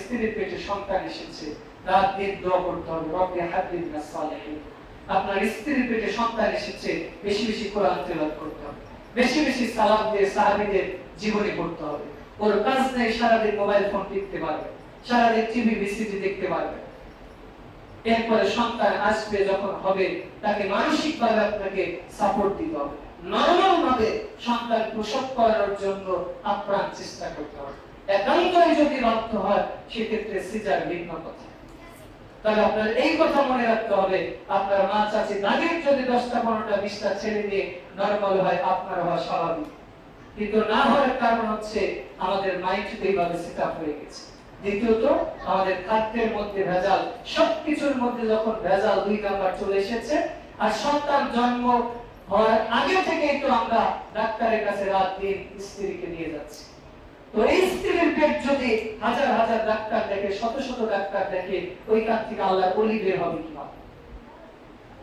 স্ত্রীর পেটে সন্তান এসেছে, রাত দিন দোয়া করতে হবে, রব্বি হাবলি মিনাস সালিহিন। আপনার স্ত্রীর পেটে সন্তান এসেছে, বেশি বেশি কোরআন তেলাওয়াত করতে হবে, বেশি বেশি সালাত দিয়ে সাহাবীদের জীবনী পড়তে হবে। ওর কাজ নেই সারাদিন মোবাইল ফোন টিপতে পারবে, সারাদিন টিভি ভিসিডি দেখতে পারবে। এরপরে সন্তান আসবে যখন হবে, তাকে মানসিকভাবে আপনাকে সাপোর্ট দিতে হবে, নরমাল ভাবে সন্তান প্রসব করার জন্য আপ্রাণ চেষ্টা করতে হবে। একান্তই যদি বাধ্য হয় সেক্ষেত্রে সিজার ভিন্ন কথা। তাহলে আপনার এই কথা মনে রাখতে হবে, আপনার মা চাচি তাদের যদি 10টা 15টা 20টা ছেলে দিয়ে নরমাল হয়, আপনার হওয়া স্বাভাবিক, কিন্তু না হওয়ার কারণ হচ্ছে আমাদের মাইন্ড এইভাবে সেট আপ হয়ে গেছে। দ্বিতীয়ত আমাদের খাদ্যের মধ্যে ভেজাল, সবকিছুর মধ্যে যখন ভেজাল 2 নাম্বার চলে এসেছে, আর সন্তান জন্ম হওয়ার আগে থেকেই তো আমরা ডাক্তারের কাছে রাত দিন স্ত্রীকে নিয়ে যাচ্ছি। তো এই স্ত্রীর পেট যদি হাজার হাজার ডাক্তার দেখে, শত শত ডাক্তার দেখে, ওইখান থেকে আল্লাহর ওলি বের হবে কিভাবে?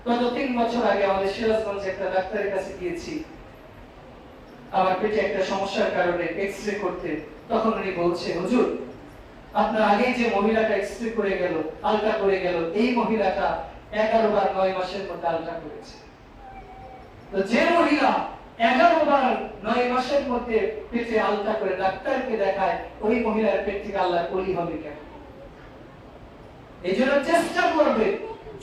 গত 3 বছর আগে আমাদের সিরাজগঞ্জে একটা ডাক্তারের কাছে গিয়েছি, আমার পেটে একটা সমস্যার কারণে এক্সরে করতে। তখন উনি বলছে, হুজুর আপনার আগে যে মহিলাটা এক্সরে করে গেল, আলট্রা করে গেল, এই মহিলাটা 11 বার 9 মাসের মধ্যে আলট্রা করেছে। তো যে মহিলা 11 বার 9 মাসের মধ্যে পেটে আলট্রা করে ডাক্তারকে দেখায়, ওই মহিলার পেট থেকে আল্লাহর ওলি হবে কেন? এই জন্য চেষ্টা করবে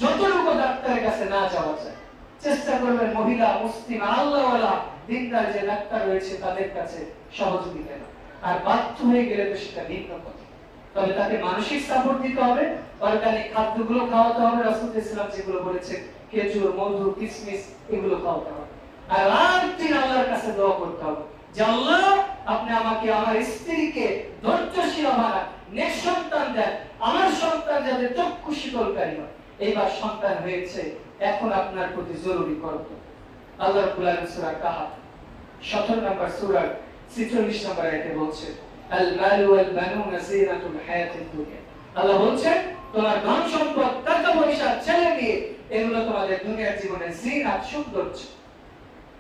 যতটুকু ডাক্তারের কাছে না যাওয়া যায়, চেষ্টা করবেন মহিলা মুসলিম আল্লাহওয়ালা দিনদার যে ডাক্তার রয়েছে তাদের কাছে সহযোগিতা না। আর বাধ্য হয়ে গেলে তো সেটা ভিন্ন কথা। তবে তাকে মানসিক সাপোর্ট দিতে হবে, অর্গানিক খাদ্যগুলো খাওয়াতে হবে, রাসূল ইসলাম যেগুলো বলেছে, খেজুর, মধু, কিশমিশ, এগুলো খাওয়াতে হবে। আর রাত দিন আল্লাহর কাছে দোয়া করতে হবে যে আল্লাহ আপনি আমাকে, আমার স্ত্রীকে ধৈর্যশীল বানান, নিঃসন্তান দেন, আমার সন্তান যাতে চক্ষু শীতলকারী হয়। এইবার সন্তান হয়েছে, এখন আপনার প্রতি জরুরি কর্তব্য। আল্লাহ রাব্বুল আলামিন সূরা কাহাফ 17 নম্বর সূরার 46 নম্বর আয়াতে বলছে, আল মালু ওয়াল বানুনা জিনাতুল হায়াতিদ দুনিয়া। আল্লাহ বলছেন তোমার ধন সম্পদ, টাকা পয়সা, ছেলে মেয়ে, এগুলো তোমাদের দুনিয়ার জীবনের জিনাত, সৌন্দর্য।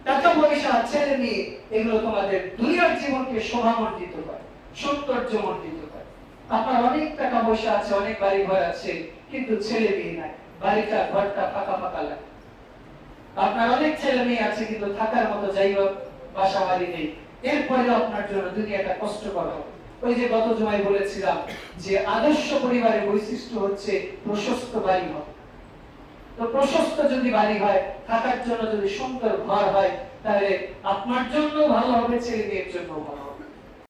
টাকা পয়সা, ছেলে মেয়ে, এগুলো তোমাদের দুনিয়ার জীবনকে শোভামণ্ডিত করে, সৌন্দর্যমণ্ডিত করে। আপনার অনেক টাকা পয়সা আছে, অনেক বাড়ি ঘর আছে, কিন্তু ছেলে মেয়ে নাই, বাড়িটা ঘরটা ফাঁকা ফাঁকা লাগে। আপনার অনেক ছেলে মেয়ে আছে, কিন্তু থাকার মতো জায়গা, বাসা বাড়ি নেই। এরপরে আপনার জন্য দুনিয়াটা কষ্টকর হবে। ওই যে গত জুমায় বলেছিলাম যে আদর্শ পরিবারের বৈশিষ্ট্য হচ্ছে প্রশস্ত বাড়ি হবে। তো প্রশস্ত যদি বাড়ি হয়, থাকার জন্য যদি সুন্দর ঘর হয়, তাহলে আপনার জন্য ভালো হবে, ছেলে মেয়ের জন্য ভালো হবে।